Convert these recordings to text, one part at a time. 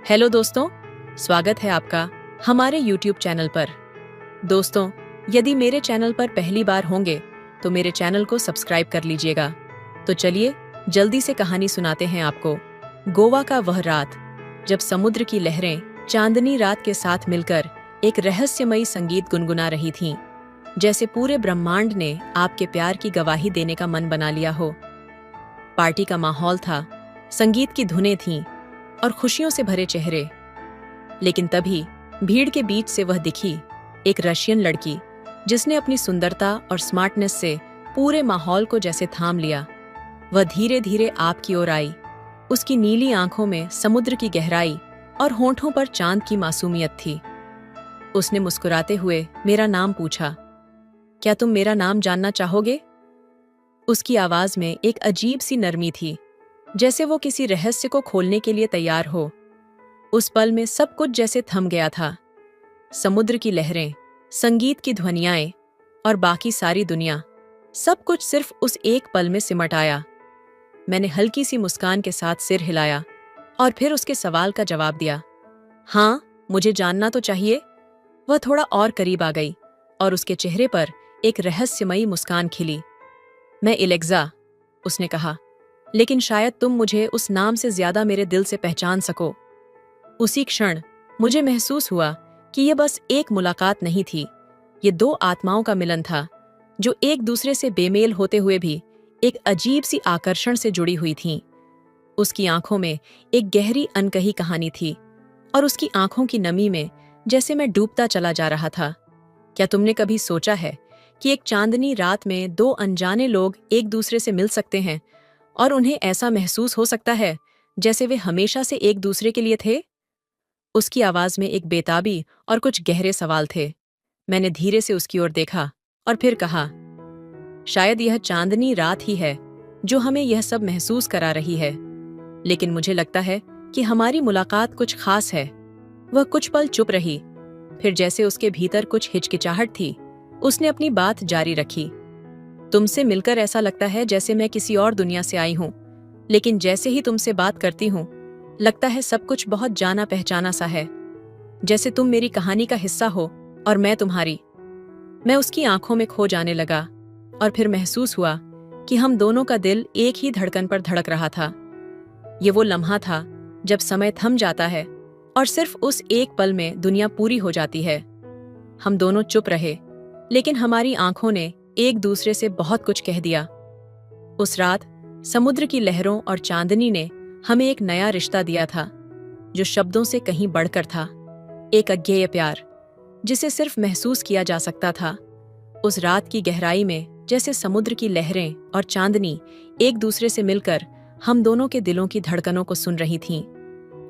Hello दोस्तों, स्वागत है आपका हमारे YouTube चैनल पर। दोस्तों, यदि मेरे चैनल पर पहली बार होंगे तो मेरे चैनल को सब्सक्राइब कर लीजिएगा। तो चलिए जल्दी से कहानी सुनाते हैं आपको। गोवा का वह रात जब समुद्र की लहरें चांदनी रात के साथ मिलकर एक रहस्यमयी संगीत गुनगुना रही थीं, जैसे पूरे ब्रह्मांड ने आपके प्यार की गवाही देने का मन बना लिया हो। पार्टी का माहौल था, संगीत की धुनें थीं और खुशियों से भरे चेहरे। लेकिन तभी भीड़ के बीच से वह दिखी, एक रशियन लड़की जिसने अपनी सुंदरता और स्मार्टनेस से पूरे माहौल को जैसे थाम लिया। वह धीरे धीरे आपकी ओर आई। उसकी नीली आंखों में समुद्र की गहराई और होंठों पर चांद की मासूमियत थी। उसने मुस्कुराते हुए मेरा नाम पूछा, क्या तुम मेरा नाम जानना चाहोगे? उसकी आवाज में एक अजीब सी नरमी थी, जैसे वो किसी रहस्य को खोलने के लिए तैयार हो। उस पल में सब कुछ जैसे थम गया था। समुद्र की लहरें, संगीत की ध्वनियाएं और बाकी सारी दुनिया, सब कुछ सिर्फ उस एक पल में सिमट आया। मैंने हल्की सी मुस्कान के साथ सिर हिलाया और फिर उसके सवाल का जवाब दिया, हाँ, मुझे जानना तो चाहिए। वह थोड़ा और करीब आ गई और उसके चेहरे पर एक रहस्यमयी मुस्कान खिली। मैं एलेक्सा, उसने कहा, लेकिन शायद तुम मुझे उस नाम से ज्यादा मेरे दिल से पहचान सको। उसी क्षण मुझे महसूस हुआ कि यह बस एक मुलाकात नहीं थी, ये दो आत्माओं का मिलन था, जो एक दूसरे से बेमेल होते हुए भी एक अजीब सी आकर्षण से जुड़ी हुई थीं। उसकी आंखों में एक गहरी अनकही कहानी थी और उसकी आंखों की नमी में जैसे मैं डूबता चला जा रहा था। क्या तुमने कभी सोचा है कि एक चांदनी रात में दो अनजाने लोग एक दूसरे से मिल सकते हैं और उन्हें ऐसा महसूस हो सकता है जैसे वे हमेशा से एक दूसरे के लिए थे? उसकी आवाज में एक बेताबी और कुछ गहरे सवाल थे। मैंने धीरे से उसकी ओर देखा और फिर कहा, शायद यह चांदनी रात ही है जो हमें यह सब महसूस करा रही है, लेकिन मुझे लगता है कि हमारी मुलाकात कुछ खास है। वह कुछ पल चुप रही, फिर जैसे उसके भीतर कुछ हिचकिचाहट थी, उसने अपनी बात जारी रखी। तुमसे मिलकर ऐसा लगता है जैसे मैं किसी और दुनिया से आई हूं, लेकिन जैसे ही तुमसे बात करती हूं, लगता है सब कुछ बहुत जाना पहचाना सा है, जैसे तुम मेरी कहानी का हिस्सा हो और मैं तुम्हारी। मैं उसकी आंखों में खो जाने लगा और फिर महसूस हुआ कि हम दोनों का दिल एक ही धड़कन पर धड़क रहा था। ये वो लम्हा था जब समय थम जाता है और सिर्फ उस एक पल में दुनिया पूरी हो जाती है। हम दोनों चुप रहे, लेकिन हमारी आंखों ने एक दूसरे से बहुत कुछ कह दिया। उस रात समुद्र की लहरों और चांदनी ने हमें एक नया रिश्ता दिया था, जो शब्दों से कहीं बढ़कर था। एक अज्ञेय प्यार जिसे सिर्फ महसूस किया जा सकता था। उस रात की गहराई में जैसे समुद्र की लहरें और चांदनी एक दूसरे से मिलकर हम दोनों के दिलों की धड़कनों को सुन रही थीं।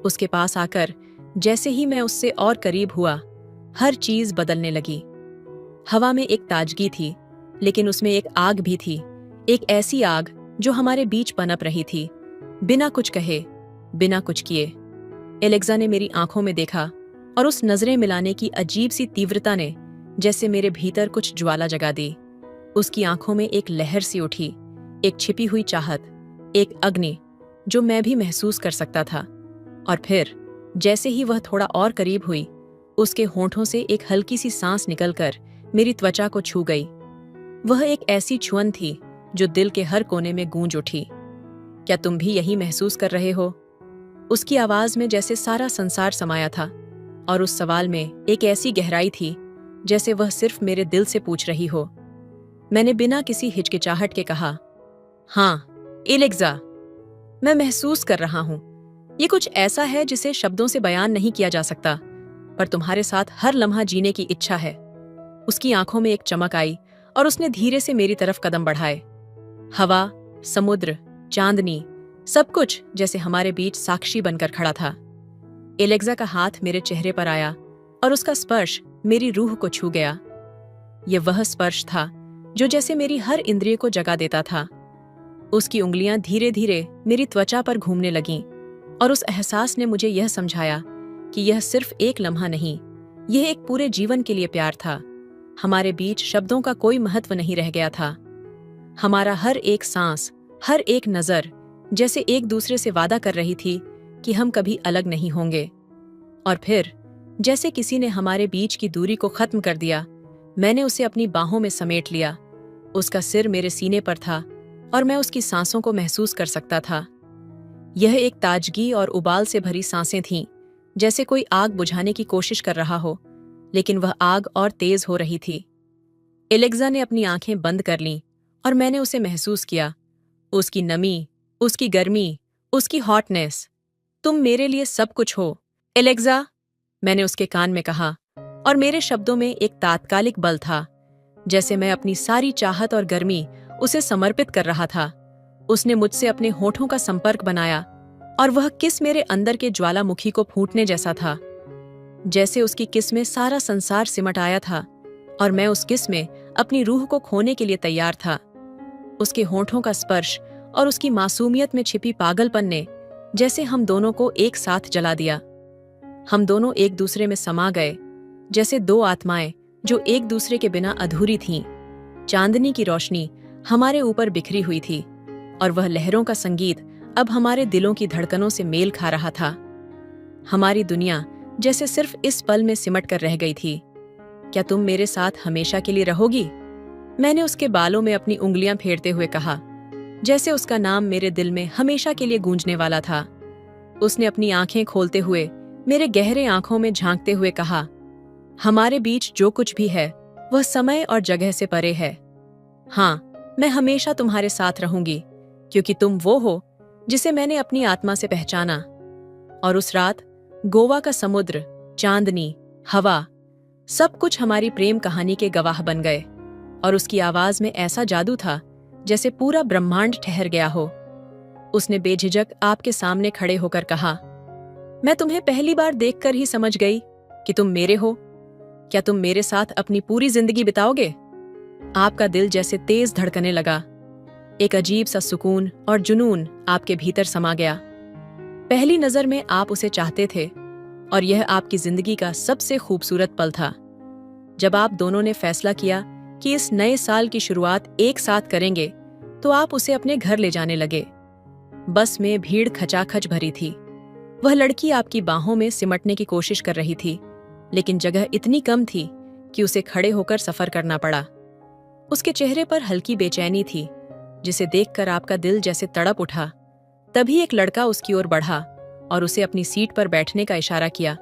उसके पास आकर जैसे ही मैं उससे और करीब हुआ, हर चीज बदलने लगी। हवा में एक ताजगी थी, लेकिन उसमें एक आग भी थी, एक ऐसी आग जो हमारे बीच पनप रही थी, बिना कुछ कहे, बिना कुछ किए। एलेक्सा ने मेरी आंखों में देखा और उस नजरें मिलाने की अजीब सी तीव्रता ने जैसे मेरे भीतर कुछ ज्वाला जगा दी। उसकी आंखों में एक लहर सी उठी, एक छिपी हुई चाहत, एक अग्नि जो मैं भी महसूस कर सकता था। और फिर जैसे ही वह थोड़ा और करीब हुई, उसके होंठों से एक हल्की सी सांस निकलकर मेरी त्वचा को छू गई। वह एक ऐसी छुअन थी जो दिल के हर कोने में गूंज उठी। क्या तुम भी यही महसूस कर रहे हो? उसकी आवाज में जैसे सारा संसार समाया था और उस सवाल में एक ऐसी गहराई थी जैसे वह सिर्फ मेरे दिल से पूछ रही हो। मैंने बिना किसी हिचकिचाहट के कहा, हाँ एलेक्सा, मैं महसूस कर रहा हूं। ये कुछ ऐसा है जिसे शब्दों से बयान नहीं किया जा सकता, पर तुम्हारे साथ हर लम्हा जीने की इच्छा है। उसकी आंखों में एक चमक आई और उसने धीरे से मेरी तरफ कदम बढ़ाए। हवा, समुद्र, चांदनी, सब कुछ जैसे हमारे बीच साक्षी बनकर खड़ा था। एलेक्सा का हाथ मेरे चेहरे पर आया और उसका स्पर्श मेरी रूह को छू गया। यह वह स्पर्श था जो जैसे मेरी हर इंद्रिय को जगा देता था। उसकी उंगलियां धीरे धीरे मेरी त्वचा पर घूमने लगीं और उस एहसास ने मुझे यह समझाया कि यह सिर्फ एक लम्हा नहीं, यह एक पूरे जीवन के लिए प्यार था। हमारे बीच शब्दों का कोई महत्व नहीं रह गया था। हमारा हर एक सांस, हर एक नजर जैसे एक दूसरे से वादा कर रही थी कि हम कभी अलग नहीं होंगे। और फिर जैसे किसी ने हमारे बीच की दूरी को खत्म कर दिया, मैंने उसे अपनी बाहों में समेट लिया। उसका सिर मेरे सीने पर था और मैं उसकी सांसों को महसूस कर सकता था। यह एक ताजगी और उबाल से भरी सांसें थीं, जैसे कोई आग बुझाने की कोशिश कर रहा हो, लेकिन वह आग और तेज हो रही थी। एलेक्सा ने अपनी आंखें बंद कर लीं और मैंने उसे महसूस किया, उसकी नमी, उसकी गर्मी, उसकी हॉटनेस। तुम मेरे लिए सब कुछ हो, एलेक्सा, मैंने उसके कान में कहा, और मेरे शब्दों में एक तात्कालिक बल था, जैसे मैं अपनी सारी चाहत और गर्मी उसे समर्पित कर रहा था। उसने मुझसे अपने होठों का संपर्क बनाया और वह किस मेरे अंदर के ज्वालामुखी को फूटने जैसा था। जैसे उसकी किस में सारा संसार सिमट आया था और मैं उस किस में अपनी रूह को खोने के लिए तैयार था। उसके होठों का स्पर्श और उसकी मासूमियत में छिपी पागलपन ने जैसे हम दोनों को एक साथ जला दिया। हम दोनों एक दूसरे में समा गए, जैसे दो आत्माएं जो एक दूसरे के बिना अधूरी थीं। चांदनी की रोशनी हमारे ऊपर बिखरी हुई थी और वह लहरों का संगीत अब हमारे दिलों की धड़कनों से मेल खा रहा था। हमारी दुनिया जैसे सिर्फ इस पल में सिमट कर रह गई थी। क्या तुम मेरे साथ हमेशा के लिए रहोगी? मैंने उसके बालों में अपनी उंगलियां फेरते हुए कहा, जैसे उसका नाम मेरे दिल में हमेशा के लिए गूंजने वाला था। उसने अपनी आंखें खोलते हुए मेरे गहरे आंखों में झांकते हुए कहा, हमारे बीच जो कुछ भी है वह समय और जगह से परे है। हाँ, मैं हमेशा तुम्हारे साथ रहूंगी, क्योंकि तुम वो हो जिसे मैंने अपनी आत्मा से पहचाना। और उस रात गोवा का समुद्र, चांदनी, हवा, सब कुछ हमारी प्रेम कहानी के गवाह बन गए। और उसकी आवाज में ऐसा जादू था जैसे पूरा ब्रह्मांड ठहर गया हो। उसने बेझिझक आपके सामने खड़े होकर कहा, मैं तुम्हें पहली बार देखकर ही समझ गई कि तुम मेरे हो। क्या तुम मेरे साथ अपनी पूरी जिंदगी बिताओगे? आपका दिल जैसे तेज धड़कने लगा। एक अजीब सा सुकून और जुनून आपके भीतर समा गया। पहली नजर में आप उसे चाहते थे और यह आपकी जिंदगी का सबसे खूबसूरत पल था। जब आप दोनों ने फैसला किया कि इस नए साल की शुरुआत एक साथ करेंगे, तो आप उसे अपने घर ले जाने लगे। बस में भीड़ खचाखच भरी थी। वह लड़की आपकी बाहों में सिमटने की कोशिश कर रही थी, लेकिन जगह इतनी कम थी कि उसे खड़े होकर सफर करना पड़ा। उसके चेहरे पर हल्की बेचैनी थी, जिसे देखकर आपका दिल जैसे तड़प उठा। तभी एक लड़का उसकी ओर बढ़ा और उसे अपनी सीट पर बैठने का इशारा किया।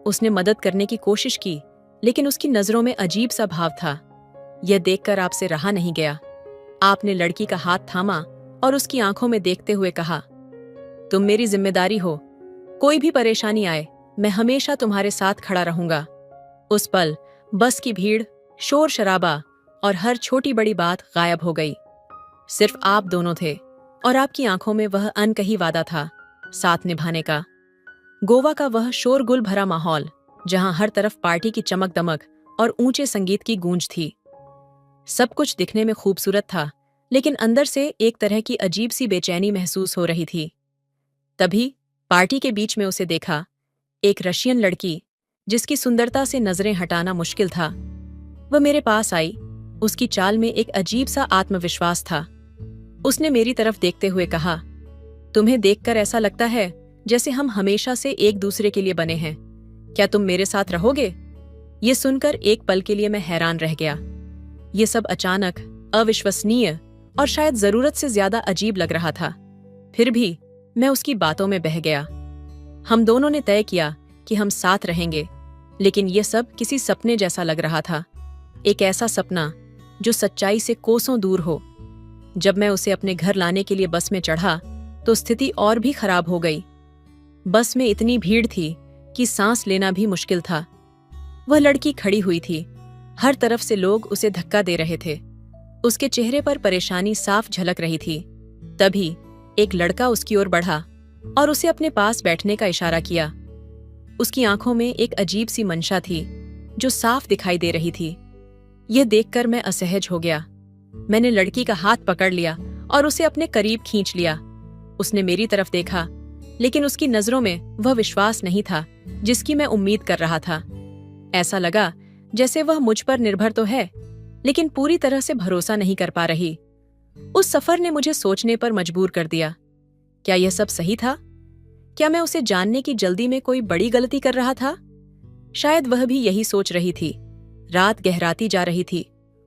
उसने मदद करने की कोशिश की, लेकिन उसकी नजरों में अजीब सा भाव था। यह देखकर आपसे रहा नहीं गया। आपने लड़की का हाथ थामा और उसकी आंखों में देखते हुए कहा, तुम मेरी जिम्मेदारी हो। कोई भी परेशानी आए, मैं हमेशा तुम्हारे साथ खड़ा रहूंगा। उस पल बस की भीड़, शोर शराबा और हर छोटी बड़ी बात गायब हो गई। सिर्फ आप दोनों थे और आपकी आंखों में वह अनकही वादा था, साथ निभाने का। गोवा का वह शोरगुल भरा माहौल, जहां हर तरफ पार्टी की चमक दमक और ऊंचे संगीत की गूंज थी। सब कुछ दिखने में खूबसूरत था, लेकिन अंदर से एक तरह की अजीब सी बेचैनी महसूस हो रही थी। तभी पार्टी के बीच में उसे देखा, एक रशियन लड़की जिसकी सुंदरता से नजरें हटाना मुश्किल था। वह मेरे पास आई। उसकी चाल में एक अजीब सा आत्मविश्वास था। उसने मेरी तरफ देखते हुए कहा, तुम्हें देखकर ऐसा लगता है जैसे हम हमेशा से एक दूसरे के लिए बने हैं। क्या तुम मेरे साथ रहोगे? ये सुनकर एक पल के लिए मैं हैरान रह गया। ये सब अचानक, अविश्वसनीय और शायद जरूरत से ज्यादा अजीब लग रहा था। फिर भी मैं उसकी बातों में बह गया। हम दोनों ने तय किया कि हम साथ रहेंगे, लेकिन यह सब किसी सपने जैसा लग रहा था। एक ऐसा सपना जो सच्चाई से कोसों दूर हो। जब मैं उसे अपने घर लाने के लिए बस में चढ़ा, तो स्थिति और भी खराब हो गई। बस में इतनी भीड़ थी कि सांस लेना भी मुश्किल था। वह लड़की खड़ी हुई थी। हर तरफ से लोग उसे धक्का दे रहे थे। उसके चेहरे पर परेशानी साफ झलक रही थी। तभी एक लड़का उसकी ओर बढ़ा और उसे अपने पास बैठने का इशारा किया। उसकी आंखों में एक अजीब सी मंशा थी जो साफ दिखाई दे रही थी। यह देखकर मैं असहज हो गया। मैंने लड़की का हाथ पकड़ लिया और उसे अपने करीब खींच लिया। उसने मेरी तरफ देखा, लेकिन उसकी नजरों में वह विश्वास नहीं था जिसकी मैं उम्मीद कर रहा था। ऐसा लगा जैसे वह मुझ पर निर्भर तो है, लेकिन पूरी तरह से भरोसा नहीं कर पा रही। उस सफर ने मुझे सोचने पर मजबूर कर दिया। क्या यह सब सही था? क्या मैं उसे जानने की जल्दी में कोई बड़ी गलती कर रहा था? शायद वह भी यही सोच रही थी। रात गहराती जा रही थी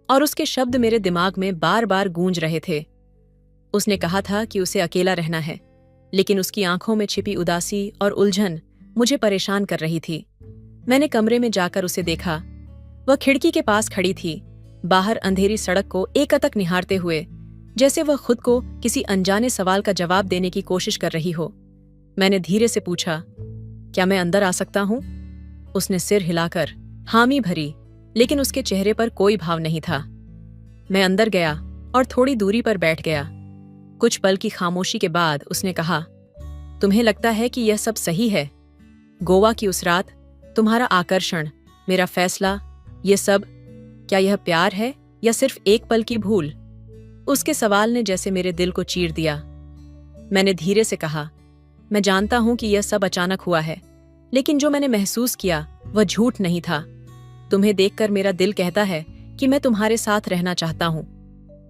और उसके शब्द मेरे दिमाग में बार बार गूंज रहे थे। उसने कहा था कि उसे अकेला रहना है, लेकिन उसकी आंखों में छिपी उदासी और उलझन मुझे परेशान कर रही थी। मैंने कमरे में जाकर उसे देखा। वह खिड़की के पास खड़ी थी, बाहर अंधेरी सड़क को एकटक निहारते हुए, जैसे वह खुद को किसी अनजाने सवाल का जवाब देने की कोशिश कर रही हो। मैंने धीरे से पूछा, क्या मैं अंदर आ सकता हूं? उसने सिर हिलाकर हामी भरी, लेकिन उसके चेहरे पर कोई भाव नहीं था। मैं अंदर गया और थोड़ी दूरी पर बैठ गया। कुछ पल की खामोशी के बाद उसने कहा, तुम्हें लगता है कि यह सब सही है? गोवा की उस रात, तुम्हारा आकर्षण, मेरा फैसला, ये सब, क्या यह प्यार है या सिर्फ एक पल की भूल? उसके सवाल ने जैसे मेरे दिल को चीर दिया। मैंने धीरे से कहा, मैं जानता हूं कि यह सब अचानक हुआ है, लेकिन जो मैंने महसूस किया वह झूठ नहीं था। तुम्हें देखकर मेरा दिल कहता है कि मैं तुम्हारे साथ रहना चाहता हूं।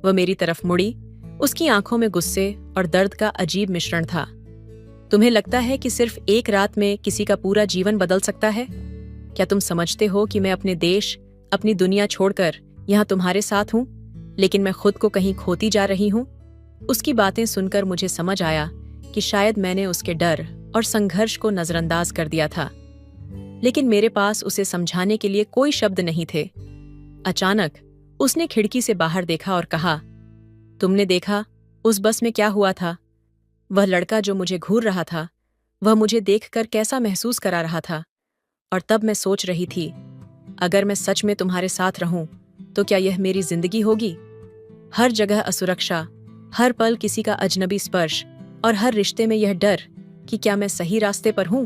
वह मेरी तरफ मुड़ी, उसकी आंखों में गुस्से और दर्द का अजीब मिश्रण था। तुम्हें लगता है कि सिर्फ एक रात में किसी का पूरा जीवन बदल सकता है? क्या तुम समझते हो कि मैं अपने देश, अपनी दुनिया छोड़कर यहाँ तुम्हारे साथ हूँ, लेकिन मैं खुद को कहीं खोती जा रही हूँ? उसकी बातें सुनकर मुझे समझ आया कि शायद मैंने उसके डर और संघर्ष को नजरअंदाज कर दिया था, लेकिन मेरे पास उसे समझाने के लिए कोई शब्द नहीं थे। अचानक उसने खिड़की से बाहर देखा और कहा, तुमने देखा उस बस में क्या हुआ था? वह लड़का जो मुझे घूर रहा था, वह मुझे देखकर कैसा महसूस करा रहा था। और तब मैं सोच रही थी, अगर मैं सच में तुम्हारे साथ रहूं, तो क्या यह मेरी जिंदगी होगी? हर जगह असुरक्षा, हर पल किसी का अजनबी स्पर्श, और हर रिश्ते में यह डर कि क्या मैं सही रास्ते पर हूं?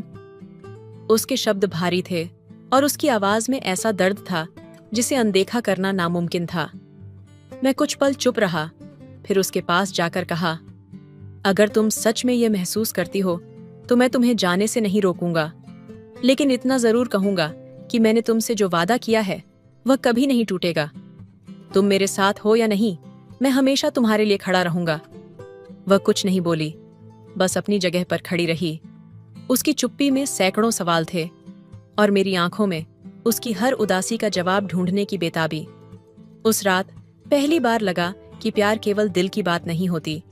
उसके शब्द भारी थे और उसकी आवाज में ऐसा दर्द था जिसे अनदेखा करना नामुमकिन था। मैं कुछ पल चुप रहा, फिर उसके पास जाकर कहा, अगर तुम सच में यह महसूस करती हो तो मैं तुम्हें जाने से नहीं रोकूंगा, लेकिन इतना जरूर कहूंगा कि मैंने तुमसे जो वादा किया है वह कभी नहीं टूटेगा। तुम मेरे साथ हो या नहीं, मैं हमेशा तुम्हारे लिए खड़ा रहूंगा। वह कुछ नहीं बोली, बस अपनी जगह पर खड़ी रही। उसकी चुप्पी में सैकड़ों सवाल थे और मेरी आंखों में उसकी हर उदासी का जवाब ढूंढने की बेताबी। उस रात पहली बार लगा कि प्यार केवल दिल की बात नहीं होती।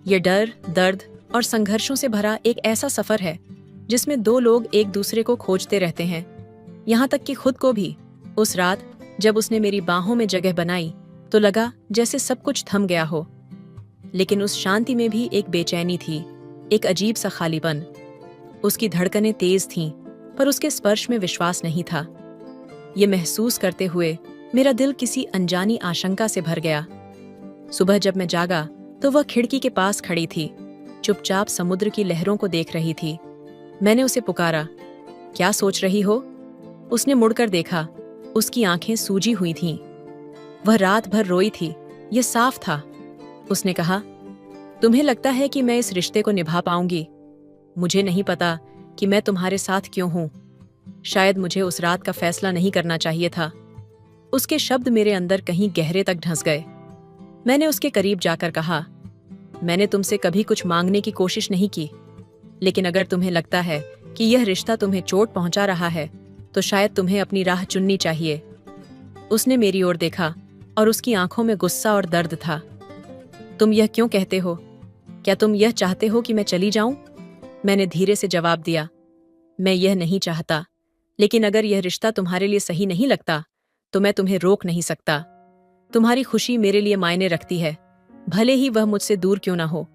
ये डर, दर्द और संघर्षों से भरा एक ऐसा सफर है जिसमें दो लोग एक दूसरे को खोजते रहते हैं, यहाँ तक कि खुद को भी। उस रात जब उसने मेरी बाहों में जगह बनाई तो लगा जैसे सब कुछ थम गया हो, लेकिन उस शांति में भी एक बेचैनी थी, एक अजीब सा खालीपन। उसकी धड़कनें तेज थीं, पर उसके स्पर्श में विश्वास नहीं था। ये महसूस करते हुए मेरा दिल किसी अनजानी आशंका से भर गया। सुबह जब मैं जागा तो वह खिड़की के पास खड़ी थी, चुपचाप समुद्र की लहरों को देख रही थी। मैंने उसे पुकारा, क्या सोच रही हो? उसने मुड़कर देखा, उसकी आंखें सूजी हुई थीं। वह रात भर रोई थी, यह साफ था। उसने कहा, तुम्हें लगता है कि मैं इस रिश्ते को निभा पाऊंगी? मुझे नहीं पता कि मैं तुम्हारे साथ क्यों हूं। शायद मुझे उस रात का फैसला नहीं करना चाहिए था। उसके शब्द मेरे अंदर कहीं गहरे तक ढंस गए। मैंने उसके करीब जाकर कहा, मैंने तुमसे कभी कुछ मांगने की कोशिश नहीं की, लेकिन अगर तुम्हें लगता है कि यह रिश्ता तुम्हें चोट पहुंचा रहा है, तो शायद तुम्हें अपनी राह चुननी चाहिए। उसने मेरी ओर देखा और उसकी आंखों में गुस्सा और दर्द था। तुम यह क्यों कहते हो? क्या तुम यह चाहते हो कि मैं चली जाऊं? मैंने धीरे से जवाब दिया, मैं यह नहीं चाहता, लेकिन अगर यह रिश्ता तुम्हारे लिए सही नहीं लगता तो मैं तुम्हें रोक नहीं सकता। तुम्हारी खुशी मेरे लिए मायने रखती है, भले ही वह मुझसे दूर क्यों ना हो।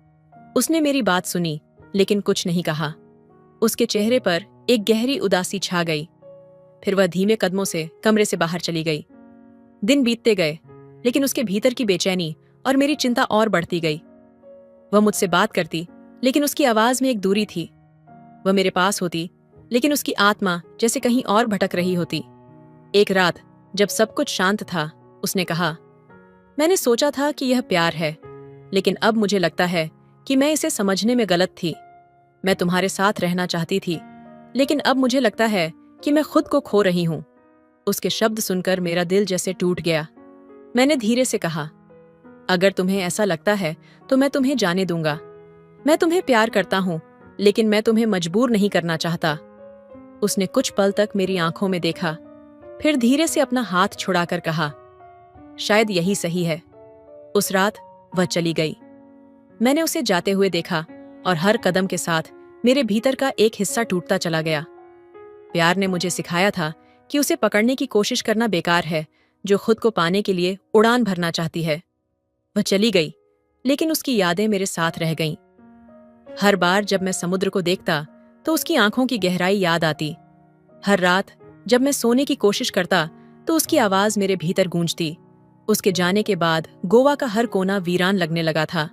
उसने मेरी बात सुनी, लेकिन कुछ नहीं कहा। उसके चेहरे पर एक गहरी उदासी छा गई। फिर वह धीमे कदमों से कमरे से बाहर चली गई। दिन बीतते गए, लेकिन उसके भीतर की बेचैनी और मेरी चिंता और बढ़ती गई। वह मुझसे बात करती, लेकिन उसकी आवाज में एक दूरी थी। वह मेरे पास होती, लेकिन उसकी आत्मा जैसे कहीं और भटक रही होती। एक रात जब सब कुछ शांत था, उसने कहा, मैंने सोचा था कि यह प्यार है, लेकिन अब मुझे लगता है कि मैं इसे समझने में गलत थी। मैं तुम्हारे साथ रहना चाहती थी, लेकिन अब मुझे लगता है कि मैं खुद को खो रही हूं। उसके शब्द सुनकर मेरा दिल जैसे टूट गया। मैंने धीरे से कहा, अगर तुम्हें ऐसा लगता है तो मैं तुम्हें जाने दूंगा। मैं तुम्हें प्यार करता हूं, लेकिन मैं तुम्हें मजबूर नहीं करना चाहता। उसने कुछ पल तक मेरी आंखों में देखा, फिर धीरे से अपना हाथ छुड़ाकर कहा, शायद यही सही है। उस रात वह चली गई। मैंने उसे जाते हुए देखा और हर कदम के साथ मेरे भीतर का एक हिस्सा टूटता चला गया। प्यार ने मुझे सिखाया था कि उसे पकड़ने की कोशिश करना बेकार है जो खुद को पाने के लिए उड़ान भरना चाहती है। वह चली गई, लेकिन उसकी यादें मेरे साथ रह गईं। हर बार जब मैं समुद्र को देखता तो उसकी आंखों की गहराई याद आती। हर रात जब मैं सोने की कोशिश करता तो उसकी आवाज मेरे भीतर गूंजती। उसके जाने के बाद गोवा का हर कोना वीरान लगने लगा था।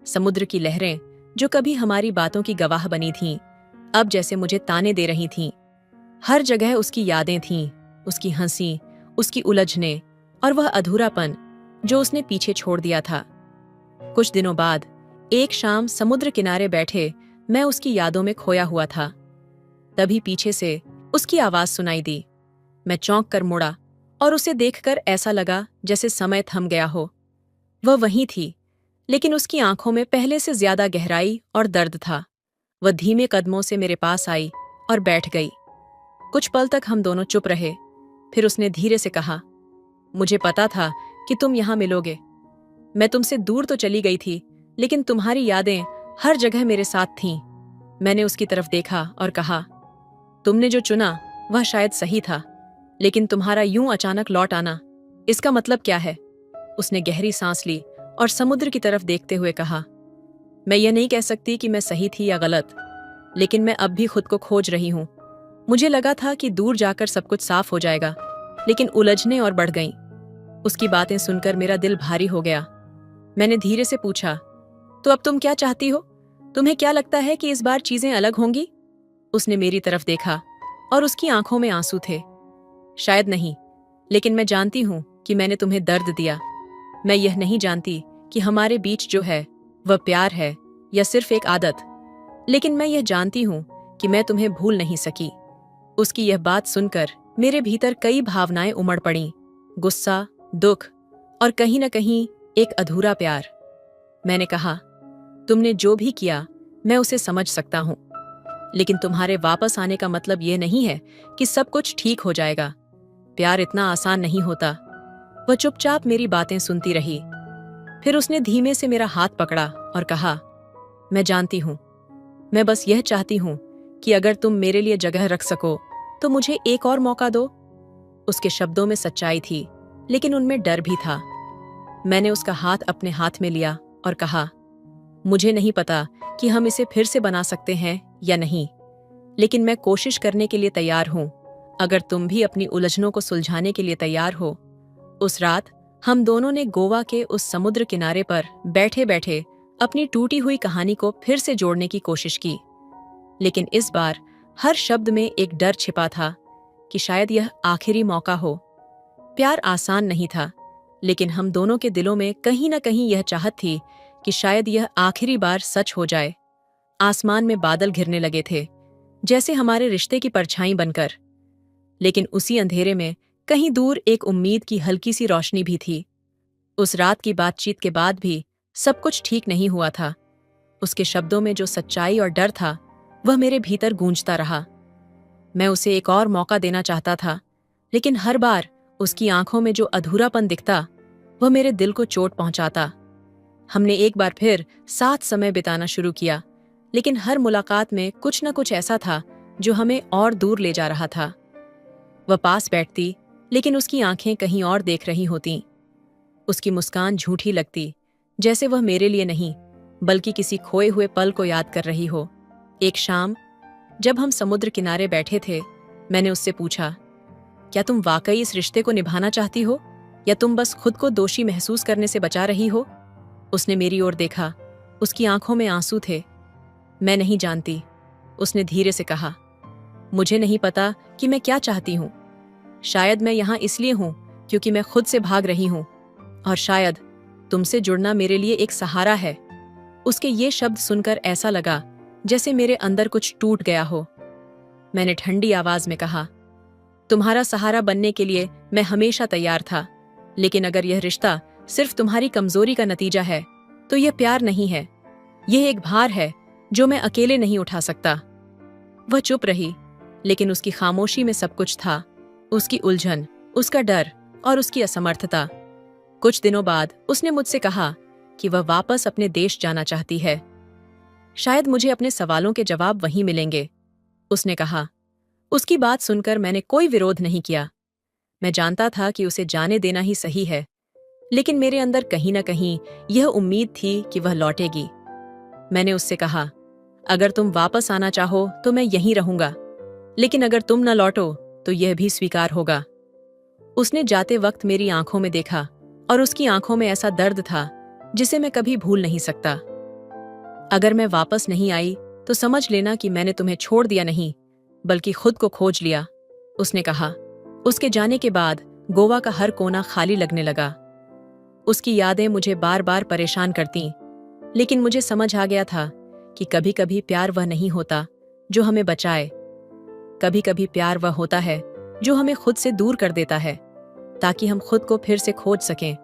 समुद्र की लहरें जो कभी हमारी बातों की गवाह बनी थीं, अब जैसे मुझे ताने दे रही थीं। हर जगह उसकी यादें थीं, उसकी हंसी, उसकी उलझने और वह अधूरापन जो उसने पीछे छोड़ दिया था। कुछ दिनों बाद एक शाम समुद्र किनारे बैठे मैं उसकी यादों में खोया हुआ था। तभी पीछे से उसकी आवाज सुनाई दी। मैं चौंक कर मुड़ा और उसे देखकर ऐसा लगा जैसे समय थम गया हो। वह वहीं थी, लेकिन उसकी आंखों में पहले से ज्यादा गहराई और दर्द था। वह धीमे कदमों से मेरे पास आई और बैठ गई। कुछ पल तक हम दोनों चुप रहे। फिर उसने धीरे से कहा, मुझे पता था कि तुम यहां मिलोगे। मैं तुमसे दूर तो चली गई थी, लेकिन तुम्हारी यादें हर जगह मेरे साथ थीं। मैंने उसकी तरफ देखा और कहा, तुमने जो चुना वह शायद सही था, लेकिन तुम्हारा यूं अचानक लौट आना, इसका मतलब क्या है? उसने गहरी सांस ली और समुद्र की तरफ देखते हुए कहा, मैं यह नहीं कह सकती कि मैं सही थी या गलत, लेकिन मैं अब भी खुद को खोज रही हूं। मुझे लगा था कि दूर जाकर सब कुछ साफ हो जाएगा, लेकिन उलझने और बढ़ गईं। उसकी बातें सुनकर मेरा दिल भारी हो गया। मैंने धीरे से पूछा, तो अब तुम क्या चाहती हो? तुम्हें क्या लगता है कि इस बार चीजें अलग होंगी? उसने मेरी तरफ देखा और उसकी आंखों में आंसू थे। शायद नहीं, लेकिन मैं जानती हूं कि मैंने तुम्हें दर्द दिया। मैं यह नहीं जानती कि हमारे बीच जो है वह प्यार है या सिर्फ एक आदत, लेकिन मैं यह जानती हूं कि मैं तुम्हें भूल नहीं सकी। उसकी यह बात सुनकर मेरे भीतर कई भावनाएं उमड़ पड़ीं, गुस्सा, दुख और कहीं न कहीं एक अधूरा प्यार। मैंने कहा, तुमने जो भी किया मैं उसे समझ सकता हूं, लेकिन तुम्हारे वापस आने का मतलब यह नहीं है कि सब कुछ ठीक हो जाएगा। प्यार इतना आसान नहीं होता। वह चुपचाप मेरी बातें सुनती रही। फिर उसने धीमे से मेरा हाथ पकड़ा और कहा, मैं जानती हूं, मैं बस यह चाहती हूं कि अगर तुम मेरे लिए जगह रख सको तो मुझे एक और मौका दो। उसके शब्दों में सच्चाई थी, लेकिन उनमें डर भी था। मैंने उसका हाथ अपने हाथ में लिया और कहा, मुझे नहीं पता कि हम इसे फिर से बना सकते हैं या नहीं, लेकिन मैं कोशिश करने के लिए तैयार हूं, अगर तुम भी अपनी उलझनों को सुलझाने के लिए तैयार हो। उस रात हम दोनों ने गोवा के उस समुद्र किनारे पर बैठे बैठे अपनी टूटी हुई कहानी को फिर से जोड़ने की कोशिश की, लेकिन इस बार हर शब्द में एक डर छिपा था कि शायद यह आखिरी मौका हो। प्यार आसान नहीं था, लेकिन हम दोनों के दिलों में कहीं न कहीं यह चाहत थी कि शायद यह आखिरी बार सच हो जाए। आसमान में बादल घिरने लगे थे, जैसे हमारे रिश्ते की परछाई बनकर, लेकिन उसी अंधेरे में कहीं दूर एक उम्मीद की हल्की सी रोशनी भी थी। उस रात की बातचीत के बाद भी सब कुछ ठीक नहीं हुआ था। उसके शब्दों में जो सच्चाई और डर था वह मेरे भीतर गूंजता रहा। मैं उसे एक और मौका देना चाहता था, लेकिन हर बार उसकी आंखों में जो अधूरापन दिखता वह मेरे दिल को चोट पहुंचाता। हमने एक बार फिर साथ समय बिताना शुरू किया, लेकिन हर मुलाकात में कुछ न कुछ ऐसा था जो हमें और दूर ले जा रहा था। वह पास बैठती, लेकिन उसकी आंखें कहीं और देख रही होतीं। उसकी मुस्कान झूठी लगती, जैसे वह मेरे लिए नहीं बल्कि किसी खोए हुए पल को याद कर रही हो। एक शाम जब हम समुद्र किनारे बैठे थे, मैंने उससे पूछा, क्या तुम वाकई इस रिश्ते को निभाना चाहती हो या तुम बस खुद को दोषी महसूस करने से बचा रही हो? उसने मेरी ओर देखा, उसकी आंखों में आंसू थे। मैं नहीं जानती, उसने धीरे से कहा। मुझे नहीं पता कि मैं क्या चाहती हूं। शायद मैं यहां इसलिए हूं क्योंकि मैं खुद से भाग रही हूं, और शायद तुमसे जुड़ना मेरे लिए एक सहारा है। उसके ये शब्द सुनकर ऐसा लगा जैसे मेरे अंदर कुछ टूट गया हो। मैंने ठंडी आवाज में कहा, तुम्हारा सहारा बनने के लिए मैं हमेशा तैयार था, लेकिन अगर यह रिश्ता सिर्फ तुम्हारी कमजोरी का नतीजा है तो यह प्यार नहीं है। यह एक भार है जो मैं अकेले नहीं उठा सकता। वह चुप रही, लेकिन उसकी खामोशी में सब कुछ था, उसकी उलझन, उसका डर और उसकी असमर्थता। कुछ दिनों बाद उसने मुझसे कहा कि वह वापस अपने देश जाना चाहती है। शायद मुझे अपने सवालों के जवाब वहीं मिलेंगे, उसने कहा। उसकी बात सुनकर मैंने कोई विरोध नहीं किया। मैं जानता था कि उसे जाने देना ही सही है, लेकिन मेरे अंदर कहीं न कहीं यह उम्मीद थी कि वह लौटेगी। मैंने उससे कहा, अगर तुम वापस आना चाहो तो मैं यहीं रहूंगा, लेकिन अगर तुम न लौटो तो यह भी स्वीकार होगा। उसने जाते वक्त मेरी आंखों में देखा और उसकी आंखों में ऐसा दर्द था जिसे मैं कभी भूल नहीं सकता। अगर मैं वापस नहीं आई तो समझ लेना कि मैंने तुम्हें छोड़ दिया नहीं, बल्कि खुद को खोज लिया, उसने कहा। उसके जाने के बाद गोवा का हर कोना खाली लगने लगा। उसकी यादें मुझे बार बार परेशान करती, लेकिन मुझे समझ आ गया था कि कभी कभी प्यार वह नहीं होता जो हमें बचाए। कभी कभी प्यार वह होता है जो हमें खुद से दूर कर देता है, ताकि हम खुद को फिर से खोज सकें।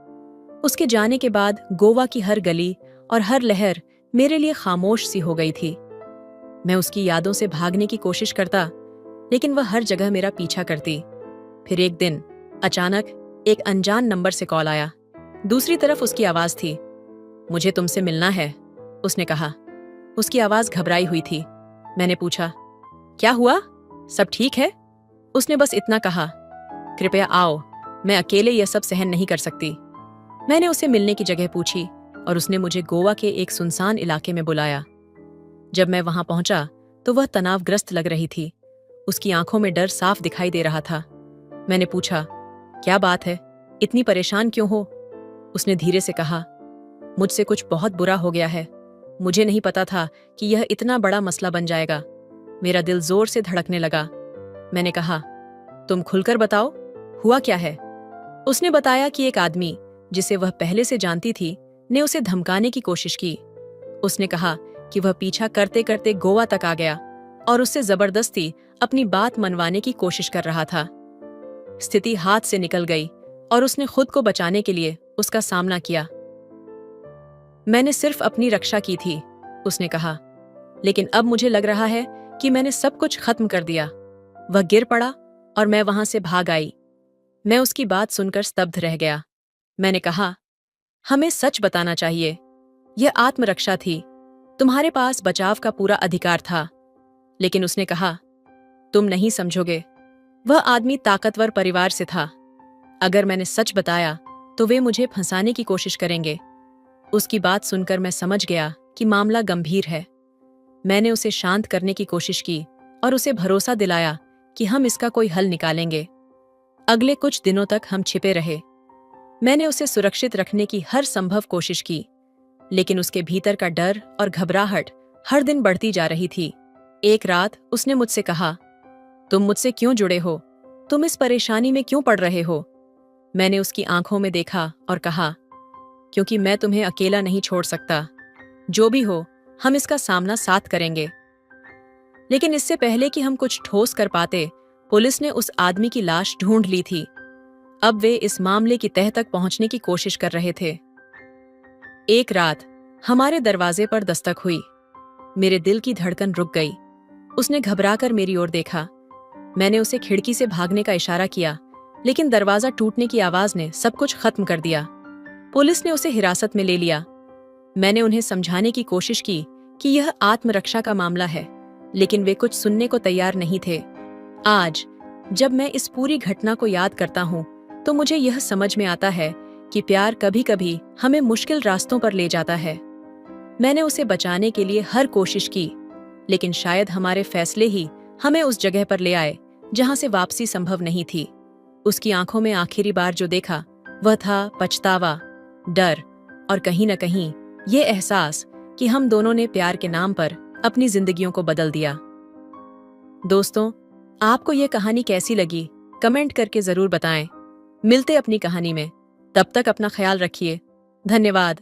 उसके जाने के बाद गोवा की हर गली और हर लहर मेरे लिए खामोश सी हो गई थी। मैं उसकी यादों से भागने की कोशिश करता, लेकिन वह हर जगह मेरा पीछा करती। फिर एक दिन अचानक एक अनजान नंबर से कॉल आया। दूसरी तरफ उसकी आवाज थी। मुझे तुमसे मिलना है, उसने कहा। उसकी आवाज घबराई हुई थी। मैंने पूछा, क्या हुआ? सब ठीक है? उसने बस इतना कहा, कृपया आओ, मैं अकेले यह सब सहन नहीं कर सकती। मैंने उसे मिलने की जगह पूछी और उसने मुझे गोवा के एक सुनसान इलाके में बुलाया। जब मैं वहां पहुंचा तो वह तनावग्रस्त लग रही थी। उसकी आंखों में डर साफ दिखाई दे रहा था। मैंने पूछा, क्या बात है, इतनी परेशान क्यों हो? उसने धीरे से कहा, मुझसे कुछ बहुत बुरा हो गया है। मुझे नहीं पता था कि यह इतना बड़ा मसला बन जाएगा। मेरा दिल जोर से धड़कने लगा। मैंने कहा, तुम खुलकर बताओ, हुआ क्या है? उसने बताया कि एक आदमी जिसे वह पहले से जानती थी ने उसे धमकाने की कोशिश की। उसने कहा कि वह पीछा करते करते गोवा तक आ गया और उससे जबरदस्ती अपनी बात मनवाने की कोशिश कर रहा था। स्थिति हाथ से निकल गई और उसने खुद को बचाने के लिए उसका सामना किया। मैंने सिर्फ अपनी रक्षा की थी, उसने कहा, लेकिन अब मुझे लग रहा है कि मैंने सब कुछ खत्म कर दिया। वह गिर पड़ा और मैं वहां से भाग आई। मैं उसकी बात सुनकर स्तब्ध रह गया। मैंने कहा, हमें सच बताना चाहिए। यह आत्मरक्षा थी, तुम्हारे पास बचाव का पूरा अधिकार था। लेकिन उसने कहा, तुम नहीं समझोगे। वह आदमी ताकतवर परिवार से था। अगर मैंने सच बताया तो वे मुझे फंसाने की कोशिश करेंगे। उसकी बात सुनकर मैं समझ गया कि मामला गंभीर है। मैंने उसे शांत करने की कोशिश की और उसे भरोसा दिलाया कि हम इसका कोई हल निकालेंगे। अगले कुछ दिनों तक हम छिपे रहे। मैंने उसे सुरक्षित रखने की हर संभव कोशिश की, लेकिन उसके भीतर का डर और घबराहट हर दिन बढ़ती जा रही थी। एक रात उसने मुझसे कहा, तुम मुझसे क्यों जुड़े हो? तुम इस परेशानी में क्यों पड़ रहे हो? मैंने उसकी आंखों में देखा और कहा, क्योंकि मैं तुम्हें अकेला नहीं छोड़ सकता। जो भी हो, हम इसका सामना साथ करेंगे। लेकिन इससे पहले कि हम कुछ ठोस कर पाते, पुलिस ने उस आदमी की लाश ढूंढ ली थी। अब वे इस मामले की तह तक पहुंचने की कोशिश कर रहे थे। एक रात हमारे दरवाजे पर दस्तक हुई। मेरे दिल की धड़कन रुक गई। उसने घबराकर मेरी ओर देखा। मैंने उसे खिड़की से भागने का इशारा किया, लेकिन दरवाजा टूटने की आवाज ने सब कुछ खत्म कर दिया। पुलिस ने उसे हिरासत में ले लिया। मैंने उन्हें समझाने की कोशिश की कि यह आत्मरक्षा का मामला है, लेकिन वे कुछ सुनने को तैयार नहीं थे। आज जब मैं इस पूरी घटना को याद करता हूँ तो मुझे यह समझ में आता है कि प्यार कभी कभी हमें मुश्किल रास्तों पर ले जाता है। मैंने उसे बचाने के लिए हर कोशिश की, लेकिन शायद हमारे फैसले ही हमें उस जगह पर ले आए जहां से वापसी संभव नहीं थी। उसकी आंखों में आखिरी बार जो देखा वह था पछतावा, डर और कहीं न कहीं ये एहसास कि हम दोनों ने प्यार के नाम पर अपनी जिंदगियों को बदल दिया। दोस्तों, आपको ये कहानी कैसी लगी? कमेंट करके जरूर बताएं। मिलते अपनी कहानी में। तब तक अपना ख्याल रखिए। धन्यवाद।